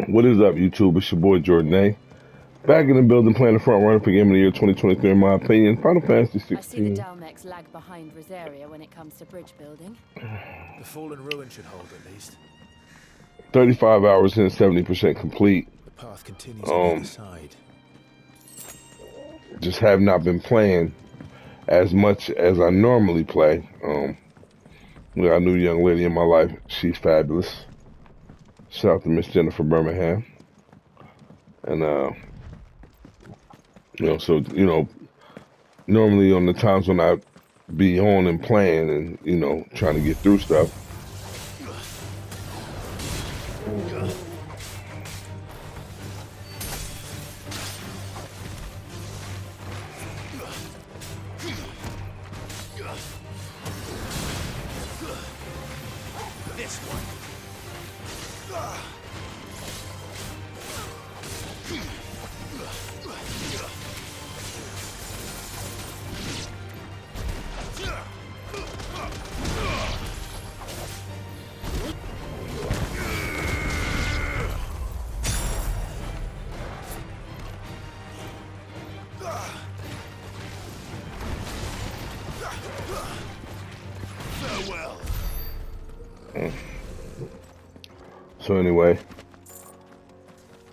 What is up, YouTube? It's your boy Jordan A. Back in the building, playing the front runner for Game of the Year 2023, in my opinion. Final Fantasy I see the 16. Dalmex lag behind Rosaria when it comes to bridge building. The fallen ruin should hold at least. 35 hours in, 70% complete. The path continues on the other side. Just have not been playing as much as I normally play. We got a new young lady in my life. She's fabulous. Shout out to Miss Jennifer Birmingham. And, normally on the times when I be on and playing and, trying to get through stuff, This one. Farewell. So anyway,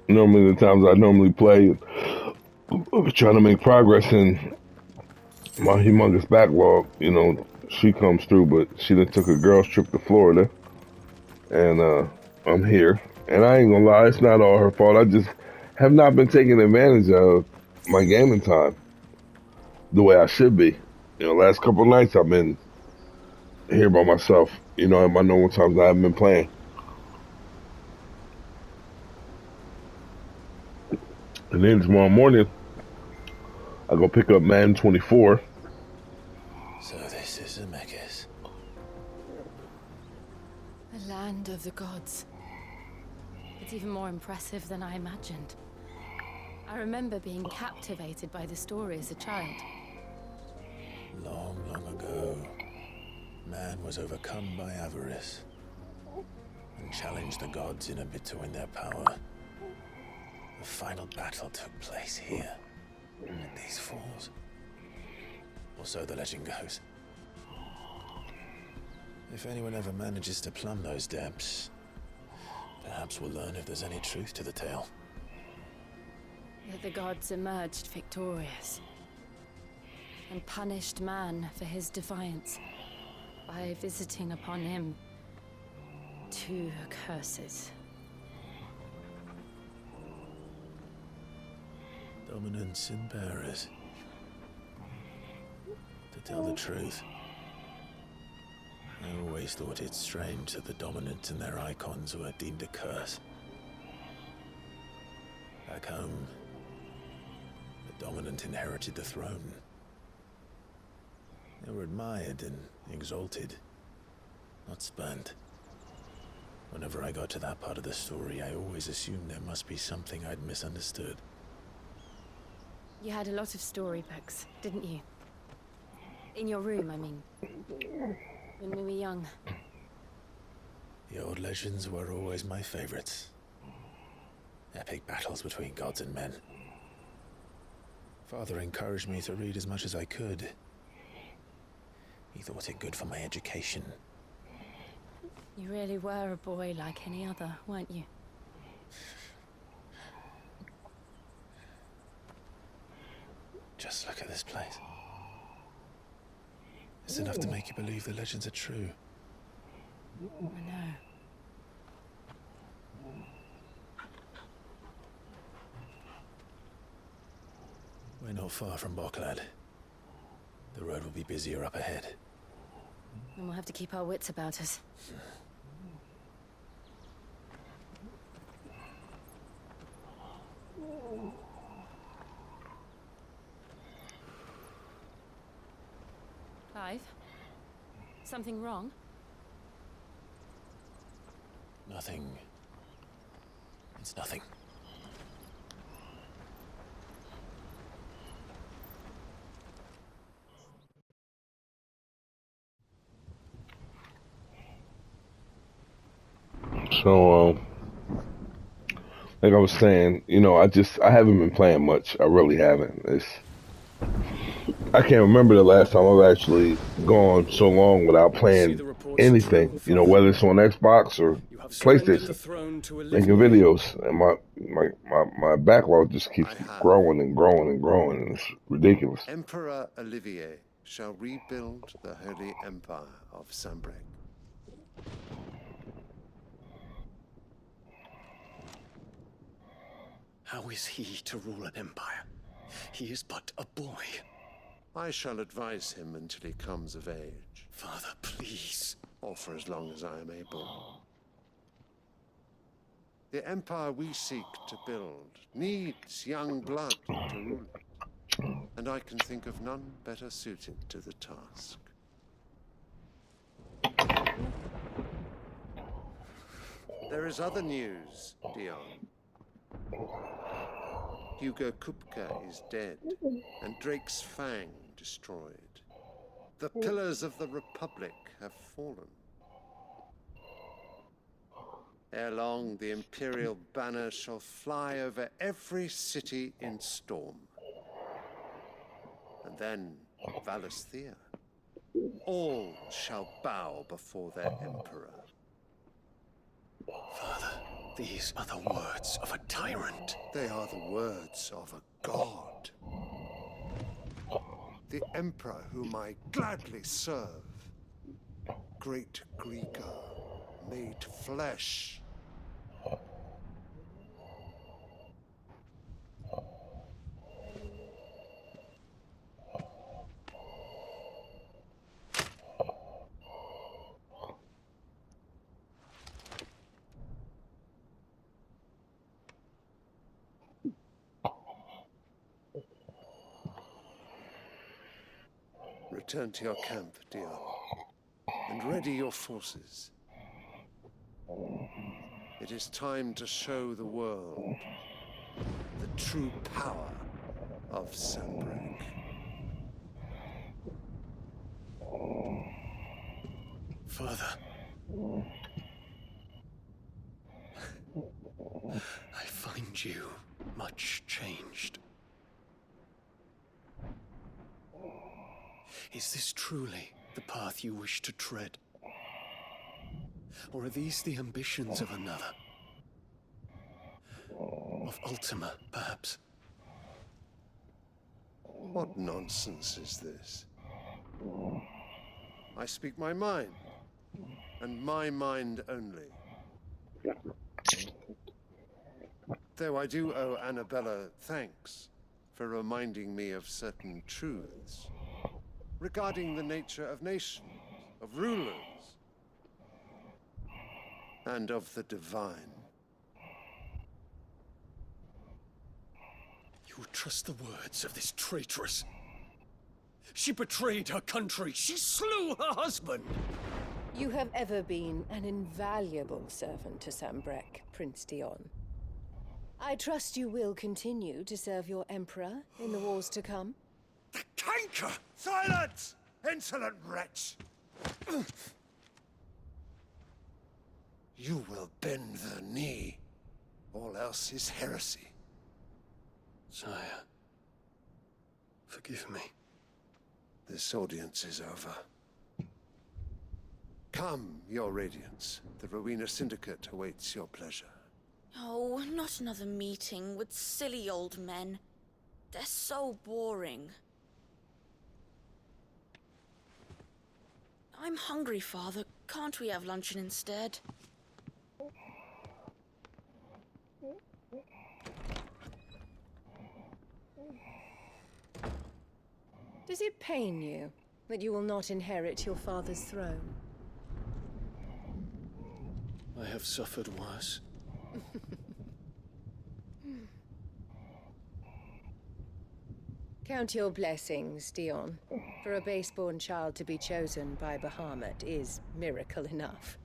normally the times I normally play, trying to make progress in my humongous backlog, she comes through, but she done took a girls trip to Florida, and I'm here. And I ain't gonna lie, it's not all her fault. I just have not been taking advantage of my gaming time the way I should be. Last couple of nights I've been here by myself, at my normal times I haven't been playing. And then tomorrow morning, I go pick up Madden 24. So this is Zemeckis. The land of the gods. It's even more impressive than I imagined. I remember being captivated by the story as a child. Long, long ago, man was overcome by avarice and challenged the gods in a bid to win their power. The final battle took place here, at these falls. Or so the legend goes. If anyone ever manages to plumb those depths, perhaps we'll learn if there's any truth to the tale. That the gods emerged victorious and punished man for his defiance by visiting upon him 2 curses. Dominance and bearers. To tell the truth, I always thought it strange that the dominant and their icons were deemed a curse. Back home, the dominant inherited the throne. They were admired and exalted, not spurned. Whenever I got to that part of the story, I always assumed there must be something I'd misunderstood. You had a lot of storybooks, didn't you? In your room, I mean. When we were young. The old legends were always my favorites. Epic battles between gods and men. Father encouraged me to read as much as I could. He thought it good for my education. You really were a boy like any other, weren't you? Just look at this place. It's enough to make you believe the legends are true. I know. We're not far from Bolklad. The road will be busier up ahead. And we'll have to keep our wits about us. Clive? Something wrong? Nothing. It's nothing. So, like I was saying, I haven't been playing much. I really haven't. I can't remember the last time I've actually gone so long without I see playing the reports are anything. true, Father. Whether it's on Xbox or You have surrendered the PlayStation, throne to making Olivier. videos, and my backlog just keeps I have. growing and growing and growing, and it's ridiculous. Emperor Olivier shall rebuild the Holy Empire of Sambrek. How is he to rule an empire? He is but a boy. I shall advise him until he comes of age, Father, please. or for as long as I am able. The empire we seek to build needs young blood to rule it, and I can think of none better suited to the task. There is other news, Dion. Hugo Kupka is dead, and Drake's Fang destroyed. The pillars of the Republic have fallen. Ere long, the Imperial banner shall fly over every city in Storm. And then, Valisthea. All shall bow before their Emperor. Father, these are the words of a tyrant. They are the words of a god. The Emperor whom I gladly serve. Great Greeker, made flesh. Return to your camp, Dion, and ready your forces. It is time to show the world the true power of Sambrek. Father. I find you much changed. Is this truly the path you wish to tread? Or are these the ambitions of another? Of Ultima, perhaps? What nonsense is this? I speak my mind, and my mind only. Though I do owe Annabella thanks for reminding me of certain truths regarding the nature of nations, of rulers, and of the divine. You would trust the words of this traitress? She betrayed her country. She slew her husband. You have ever been an invaluable servant to Sambrek, Prince Dion. I trust you will continue to serve your Emperor in the wars to come. The canker! Silence, insolent wretch! You will bend the knee. All else is heresy. Sire, forgive me. This audience is over. Come, your radiance. The Rowena Syndicate awaits your pleasure. Oh, not another meeting with silly old men. They're so boring. I'm hungry, Father. Can't we have luncheon instead? Does it pain you that you will not inherit your father's throne? I have suffered worse. Count your blessings, Dion. For a base-born child to be chosen by Bahamut is miracle enough.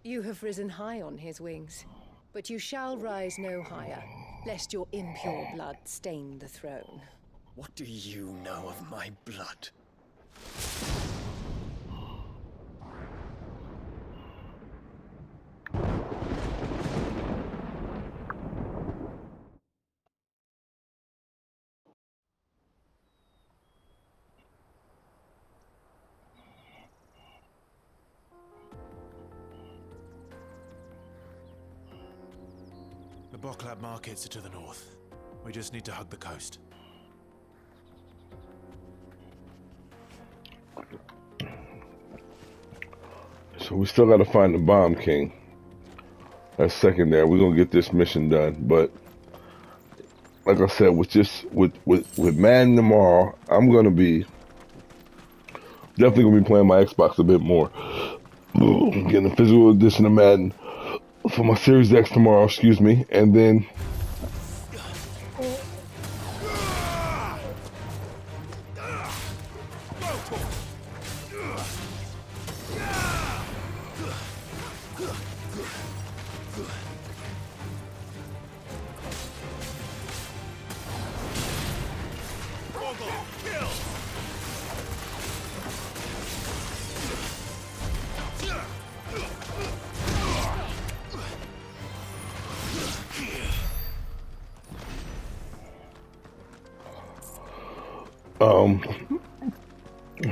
You have risen high on his wings, but you shall rise no higher, lest your impure blood stain the throne. What do you know of my blood? bolklad markets are to the north. We just need to hug the coast. So we still got to find the Bomb King. That's secondary. We're gonna get this mission done, but like I said, with Madden tomorrow, I'm gonna be definitely gonna be playing my Xbox a bit more. Getting a physical edition of Madden for my Series X tomorrow, excuse me, and then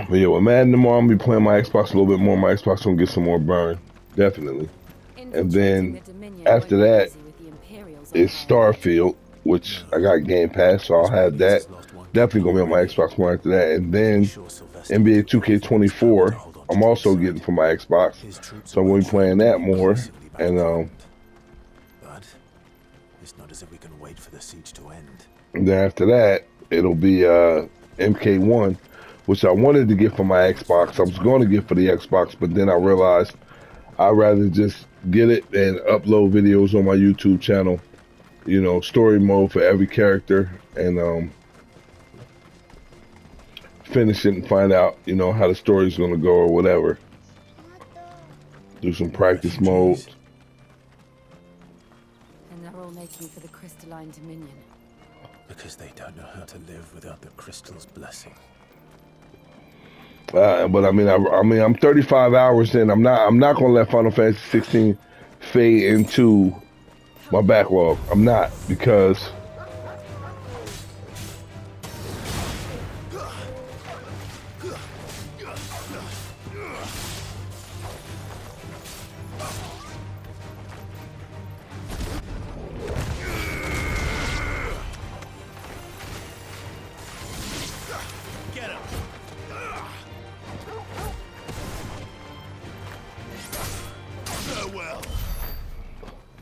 but yeah, with Madden tomorrow, I'm gonna be playing my Xbox a little bit more. My Xbox gonna get some more burn, definitely. And then after that is Starfield, which I got Game Pass, so I'll have that. Definitely gonna be on my Xbox more after that. And then NBA 2K24, I'm also getting for my Xbox, so I'm gonna be playing that more. And But it's not as if we can wait for the siege to end. then after that, it'll be MK1, which I wanted to get for my Xbox. I was going to get for the Xbox, but then I realized I'd rather just get it and upload videos on my YouTube channel, you know, story mode for every character, and finish it and find out, you know, how the story's going to go or whatever. Do some practice mode. And they're all making for the crystalline dominion. Because they don't know how to live without the crystal's blessing. But I mean, I'm 35 hours in. I'm not gonna let Final Fantasy 16 fade into my backlog. I'm not, because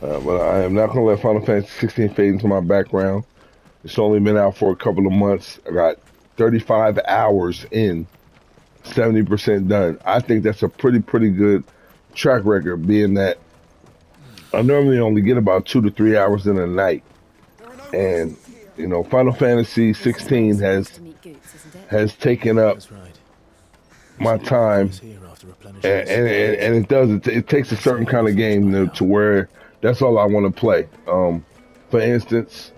but I am not gonna let Final Fantasy 16 fade into my background. It's only been out for a couple of months. I got 35 hours in, 70% done. I think that's a pretty good track record, being that I normally only get about 2 to 3 hours in a night. And you know, Final Fantasy 16 has taken up my time, and it takes a certain kind of game to where that's all I want to play. For instance,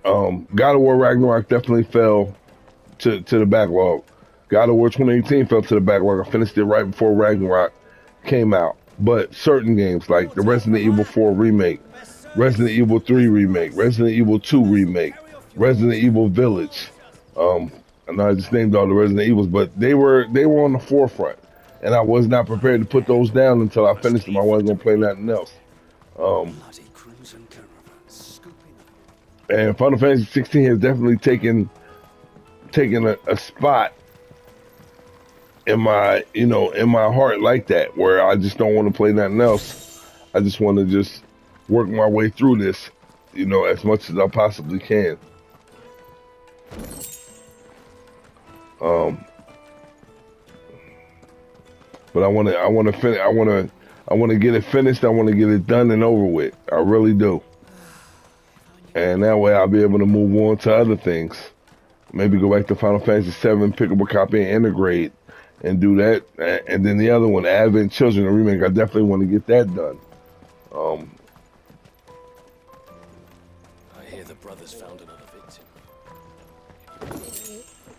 God of War Ragnarok definitely fell to the backlog. God of War 2018 fell to the backlog. I finished it right before Ragnarok came out. But certain games like the Resident Evil 4 remake, Resident Evil 3 remake, Resident Evil 2 remake, Resident Evil Village. I know I just named all the Resident Evils, but they were on the forefront, and I was not prepared to put those down until I finished them. I wasn't gonna play nothing else. And Final Fantasy 16 has definitely taken a spot in my heart like that, where I just don't want to play nothing else. I just want to just work my way through this, you know, as much as I possibly can. But I want to get it finished. I want to get it done and over with. I really do. And that way I'll be able to move on to other things. Maybe go back to Final Fantasy VII, pick up a copy and integrate, and do that. And then the other one, Advent Children, the remake, I definitely want to get that done. I hear the brothers found another victim.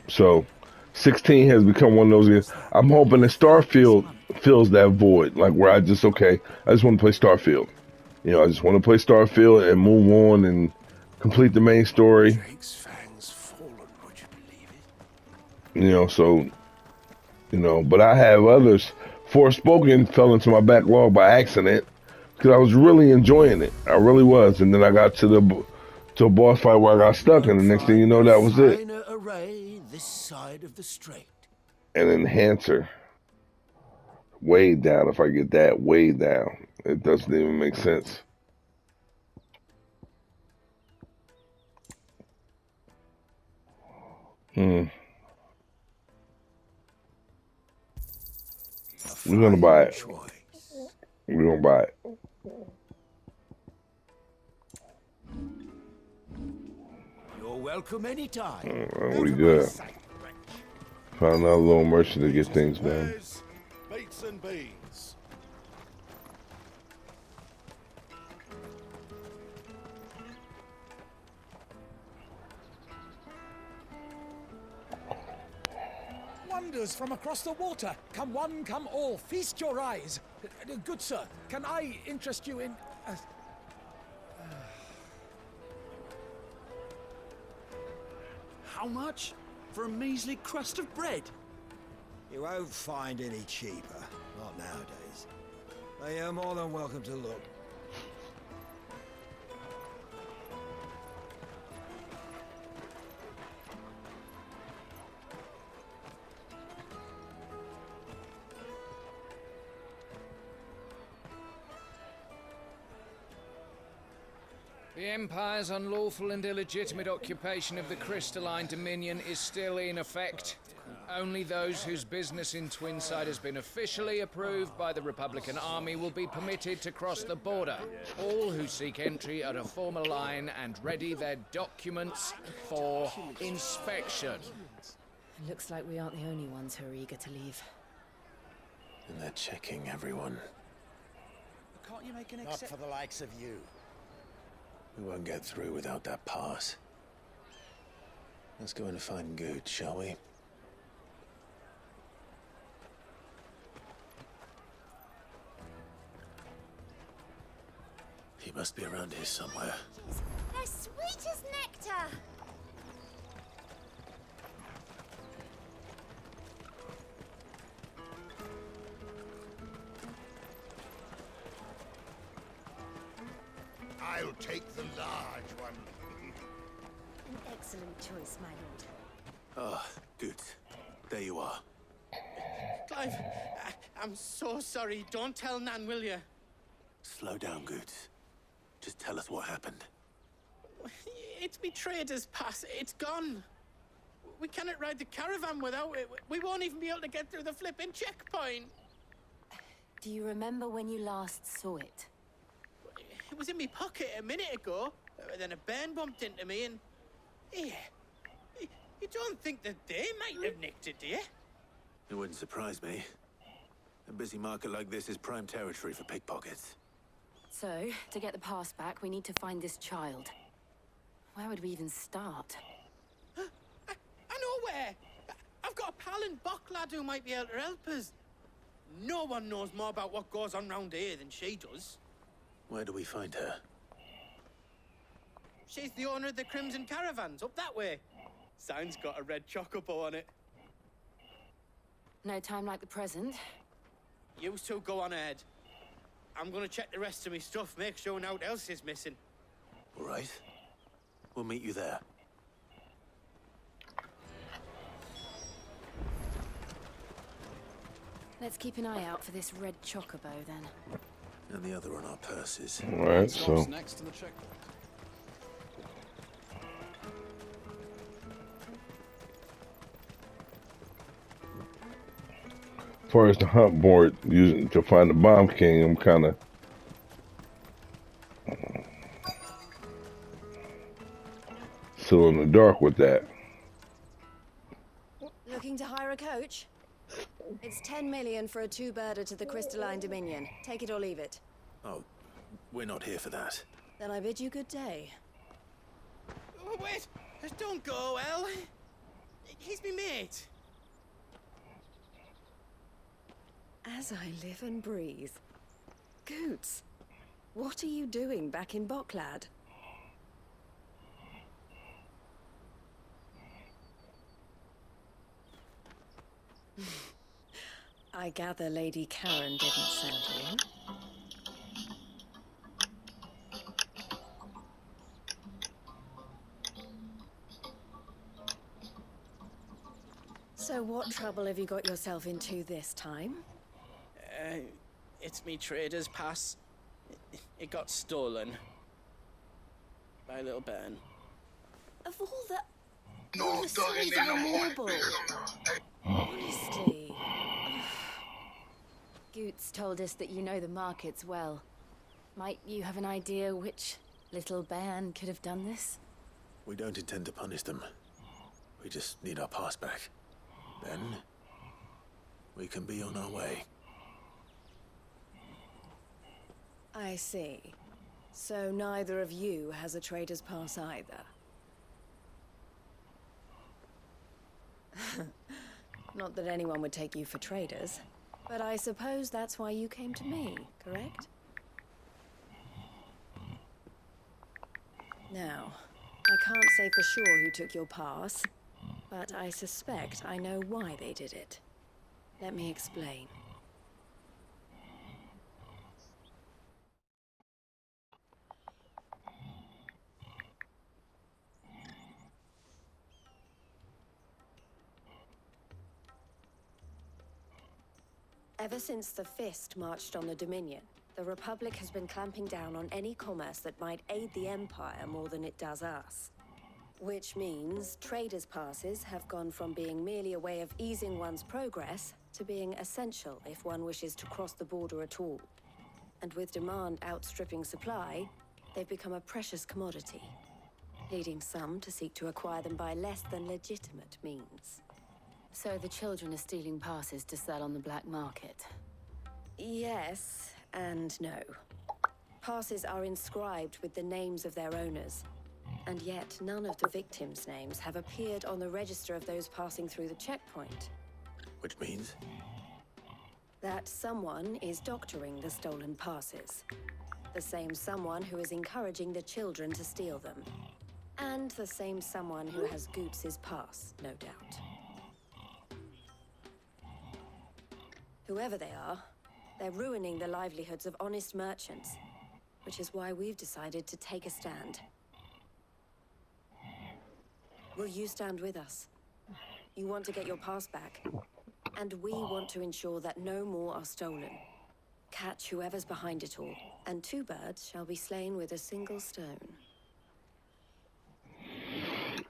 So 16 has become one of those games. I'm hoping that Starfield fills that void, like where I just want to play Starfield. You know, I just want to play Starfield and move on and complete the main story. You know, so, you know, but I have others. Forspoken fell into my backlog by accident because I was really enjoying it. I really was, and then I got to a boss fight where I got stuck, and the next thing you know, that was it. Finer array this side of the strait. An enhancer, way down. If I get that way down, it doesn't even make sense. We're gonna buy it. We're gonna buy it. You're welcome anytime. We good. Found another little merchant to get things done. Meats and beans. Wonders from across the water. Come one, come all. Feast your eyes. Good sir, can I interest you in... How much for a measly crust of bread? You won't find any cheaper. Not nowadays. But you're more than welcome to look. The Empire's unlawful and illegitimate occupation of the crystalline dominion is still in effect. Only those whose business in Twinside has been officially approved by the Republican Army will be permitted to cross the border. All who seek entry are to form a line and ready their documents for inspection. It looks like we aren't the only ones who are eager to leave. And they're checking everyone. Can't you make an Not for the likes of you. We won't get through without that pass. Let's go in and find Good, shall we? He must be around here somewhere. They're sweet as nectar! I'll take the large one. An excellent choice, my lord. Ah, Good. There you are. Clive, I'm so sorry. Don't tell Nan, will you? Slow down, Good. Just tell us what happened. It's me trader's pass. It's gone. We cannot ride the caravan without it. We won't even be able to get through the flipping checkpoint. Do you remember when you last saw it? It was in my pocket a minute ago. Then a bairn bumped into me and... Yeah. You don't think that they might have nicked it, do you? It wouldn't surprise me. A busy market like this is prime territory for pickpockets. So, to get the pass back, we need to find this child. Where would we even start? I know where! I've got a pal in Bolklad who might be able to help us. No one knows more about what goes on round here than she does. Where do we find her? She's the owner of the Crimson Caravans, up that way. Sign's got a red chocobo on it. No time like the present. You two go on ahead. I'm gonna check the rest of my stuff, make sure no one else is missing. All right. We'll meet you there. Let's keep an eye out for this red chocobo, then. And the other on our purses. All right, so Next to the checkpoint. as far as the hunt board using to find the Bomb King, I'm kind of still in the dark with that. Looking to hire a coach? It's 10 million for a two-birder to the Crystalline Dominion. Take it or leave it. Oh, we're not here for that. Then I bid you good day. Oh, wait! Don't go, El. He's me mate. As I live and breathe. Goots, what are you doing back in Bolklad? I gather Lady Karen didn't send you. So what trouble have you got yourself into this time? It's me trader's pass. It got stolen. By a little bairn. Of all the... No, the stories of a marble. Honestly. Goots told us that you know the markets well. Might you have an idea which little bairn could have done this? We don't intend to punish them. We just need our pass back. Then, we can be on our way. I see. So neither of you has a trader's pass either. Not that anyone would take you for traders, but I suppose that's why you came to me, correct? Now, I can't say for sure who took your pass, but I suspect I know why they did it. Let me explain. Ever since the Fist marched on the Dominion, the Republic has been clamping down on any commerce that might aid the Empire more than it does us. Which means traders' passes have gone from being merely a way of easing one's progress to being essential if one wishes to cross the border at all. And with demand outstripping supply, they've become a precious commodity, leading some to seek to acquire them by less than legitimate means. So the children are stealing passes to sell on the black market? Yes and no. Passes are inscribed with the names of their owners, and yet none of the victims' names have appeared on the register of those passing through the checkpoint. Which means? That someone is doctoring the stolen passes. The same someone who is encouraging the children to steal them. And the same someone who has Goots' pass, no doubt. Whoever they are, they're ruining the livelihoods of honest merchants, which is why we've decided to take a stand. Will you stand with us? You want to get your pass back, and we want to ensure that no more are stolen. Catch whoever's behind it all, and 2 birds shall be slain with a single stone.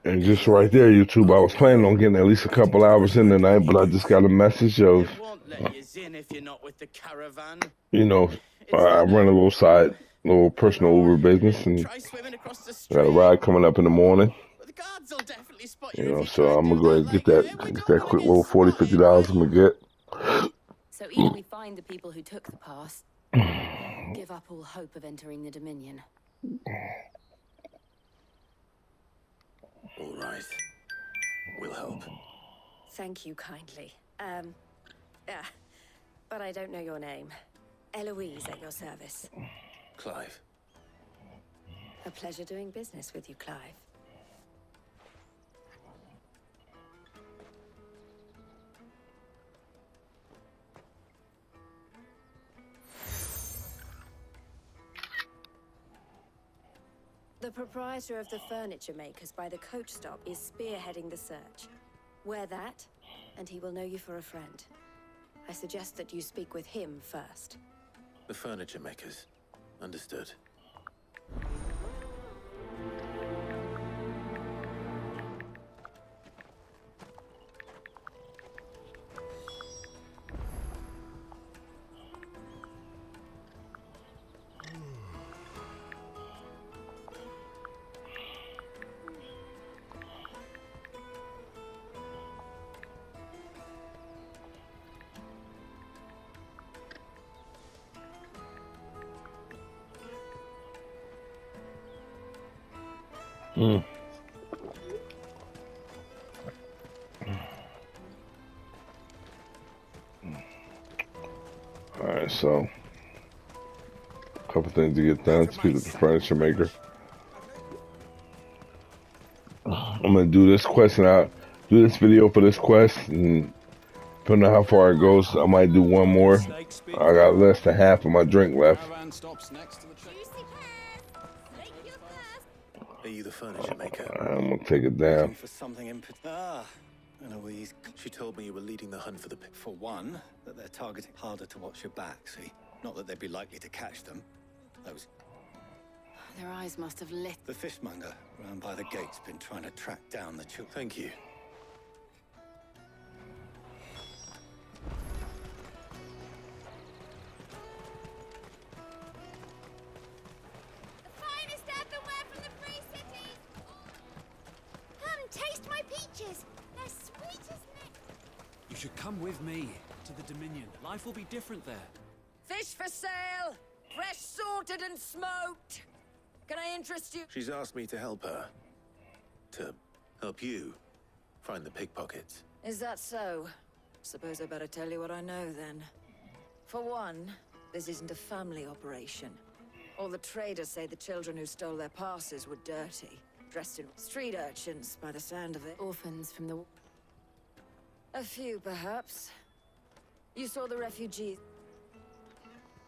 And just right there, YouTube, I was planning on getting at least a couple hours in tonight, but I just got a message of, Let you in if you're not with the caravan. you know, I run a little personal Uber business, and got a ride coming up in the morning. You know, so I'm gonna go ahead and get that quick little $40, $50 I'm gonna get. So either we find the people who took the pass, give up all hope of entering the Dominion. All right. We'll help. Thank you kindly. But I don't know your name. Eloise at your service. Clive. A pleasure doing business with you, Clive. The proprietor of the furniture makers by the coach stop is spearheading the search. Wear that, and he will know you for a friend. I suggest that you speak with him first. The furniture makers. Understood. Alright, so a couple things to get done. Speak with the furniture maker. I'm gonna do this quest, and I'll do this video for this quest, and depending on how far it goes, I might do one more. I got less than half of my drink left. Are you the furniture maker? I'm gonna take it down. For something in Eloise, She told me you were leading the hunt for the for one, that they're targeting harder to watch your back, see? Not that they'd be likely to catch them. Those... Their eyes must have lit. The fishmonger round by the gate's been trying to track down the children. Thank you. The finest earthenware from the Free Cities! Come, taste my peaches! They're sweet as nectar. You should come with me to the Dominion. Life will be different there. Fish for sale! Fresh sorted and smoked! Can I interest you? She's asked me to help her. To help you find the pickpockets. Is that so? Suppose I better tell you what I know then. For one, this isn't a family operation. All the traders say the children who stole their passes were dirty. Dressed in street urchins, by the sound of it. Orphans from the... A few, perhaps. You saw the refugees.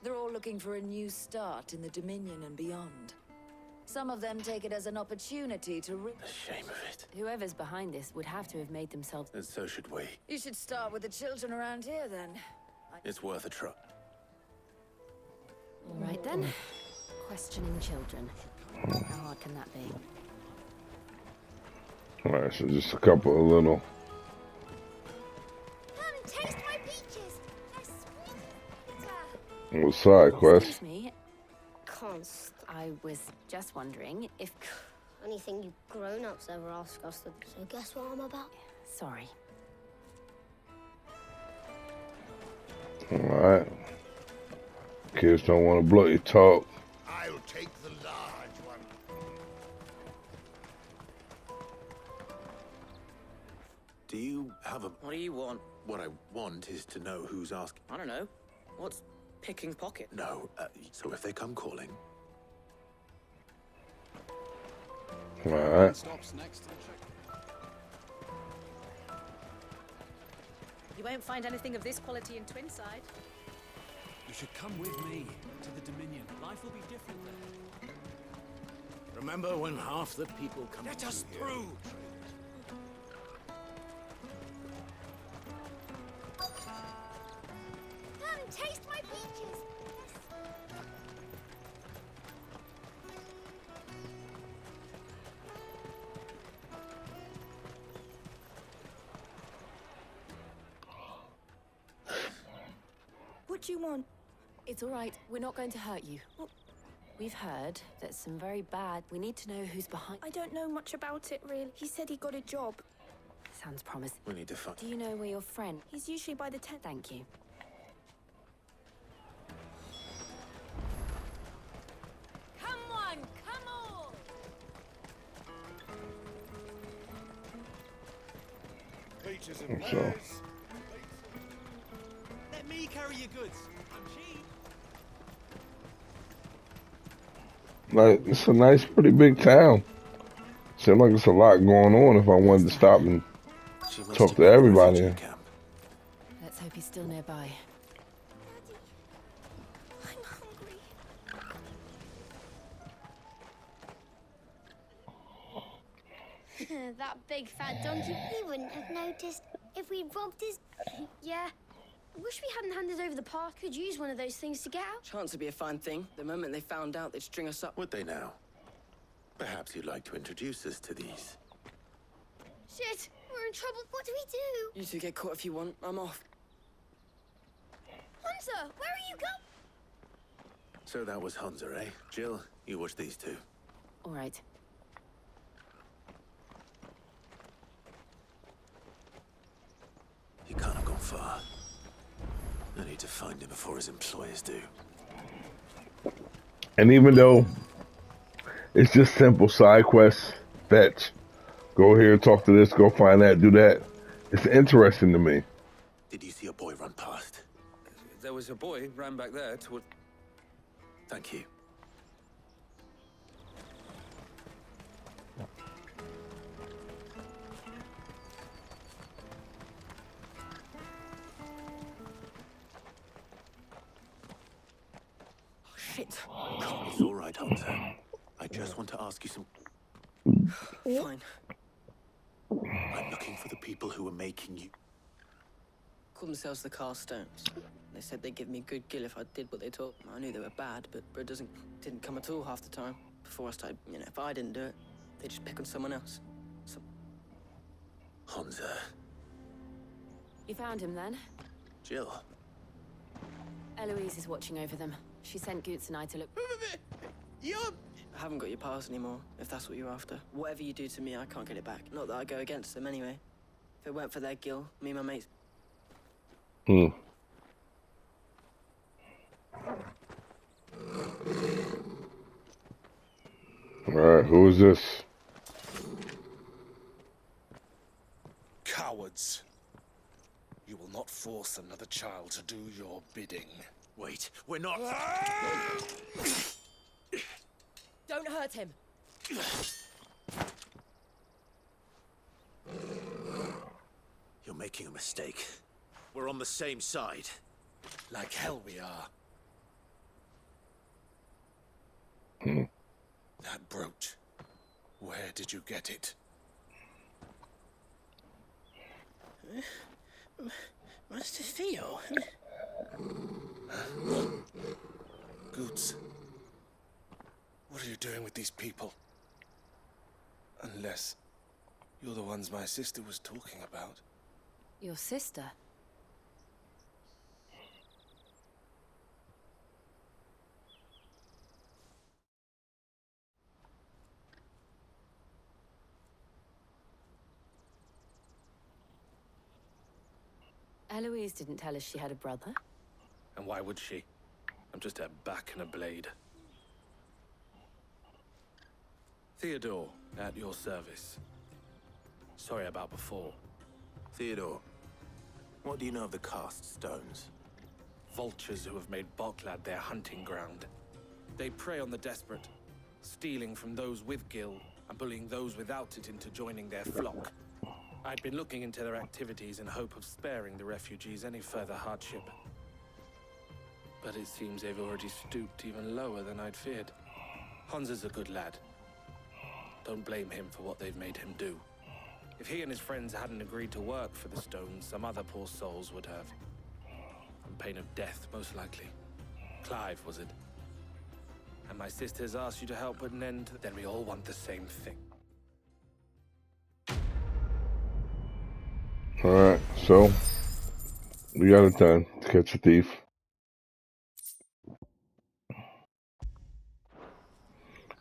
They're all looking for a new start in the Dominion and beyond. Some of them take it as an opportunity to The shame of it. Whoever's behind this would have to have made themselves... And so should we. You should start with the children around here, then. It's worth a try. All right, then. Questioning children. How hard can that be? Alright, so just a couple of little... Come, taste my peaches! They're sweet as nectar. little side quests. Excuse me. Const. I was just wondering if... Anything you grown-ups ever ask us, so guess what I'm about? Sorry. Alright. Kids don't want to blow your talk. I'll take the large one. Do you have a... What do you want? What I want is to know who's asking. I don't know. What's picking pocket? No, so if they come calling... Alright. Stops next to the check. You won't find anything of this quality in Twinside. You should come with me to the Dominion. Life will be different there. Remember when half the people come Let us here? through! Come, taste my peaches! What do you want? It's all right. We're not going to hurt you. We've heard that some very bad... We need to know who's behind... I don't know much about it, really. He said he got a job. Sounds promising. We need to find... Do you know where your friend... He's usually by the tent. Thank you. Come one, come all! Peaches and So. pears. Let me carry your goods. I'm cheap. Like, it's a nice, pretty big town. Seems like it's a lot going on if I wanted to stop and talk to everybody. Let's hope he's still nearby. I'm hungry. That big fat donkey, he wouldn't have noticed if we'd robbed his... Yeah. Wish we hadn't handed over the path. Could use one of those things to get out. Chance would be a fine thing. The moment they found out, they'd string us up. Would they now? Perhaps you'd like to introduce us to these. Shit, we're in trouble. What do we do? You two get caught if you want. I'm off. Hunter, where are you going? So that was Hunter, eh? Jill, you watch these two. All right. He can't have gone far. I need to find him before his employers do. And even though it's just simple side quests, fetch, go here, talk to this, go find that, do that, it's interesting to me. Did you see a boy run past? There was a boy ran back there toward... Thank you. Shit. It's all right, Hunter. I just want to ask you some... Fine. I'm looking for the people who were making you. Call themselves the Carstones. They said they'd give me good gill if I did what they told. I knew they were bad, but bread didn't come at all half the time. Before I started, if I didn't do it, they'd just pick on someone else. Hansa. You found him then? Jill. Eloise is watching over them. She sent Goots and I to look. I haven't got your pass anymore, if that's what you're after. Whatever you do to me, I can't get it back. Not that I go against them anyway. If it weren't for their gill, me and my mates... Alright, who is this? Cowards. You will not force another child to do your bidding. Wait, we're not... Don't hurt him. You're making a mistake. We're on the same side. Like hell we are. That brooch. Where did you get it? Master Theo? Goots. What are you doing with these people? Unless you're the ones my sister was talking about. Your sister? Eloise didn't tell us she had a brother. And why would she? I'm just a back and a blade. Theodore, at your service. Sorry about before. Theodore, what do you know of the cast stones? Vultures who have made Bolklad their hunting ground. They prey on the desperate, stealing from those with gil and bullying those without it into joining their flock. I'd been looking into their activities in hope of sparing the refugees any further hardship. But it seems they've already stooped even lower than I'd feared. Hansa's a good lad. Don't blame him for what they've made him do. If he and his friends hadn't agreed to work for the stones, some other poor souls would have. On pain of death, most likely. Clive, was it? And my sisters asked you to help put an end to... Then we all want the same thing. Alright, so we got it done to catch a thief.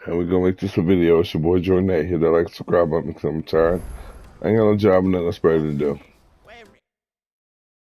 And we're gonna make this a video. It's your boy Jordan. Hit that like, subscribe button because I'm tired. I ain't got no job and nothing else better to do.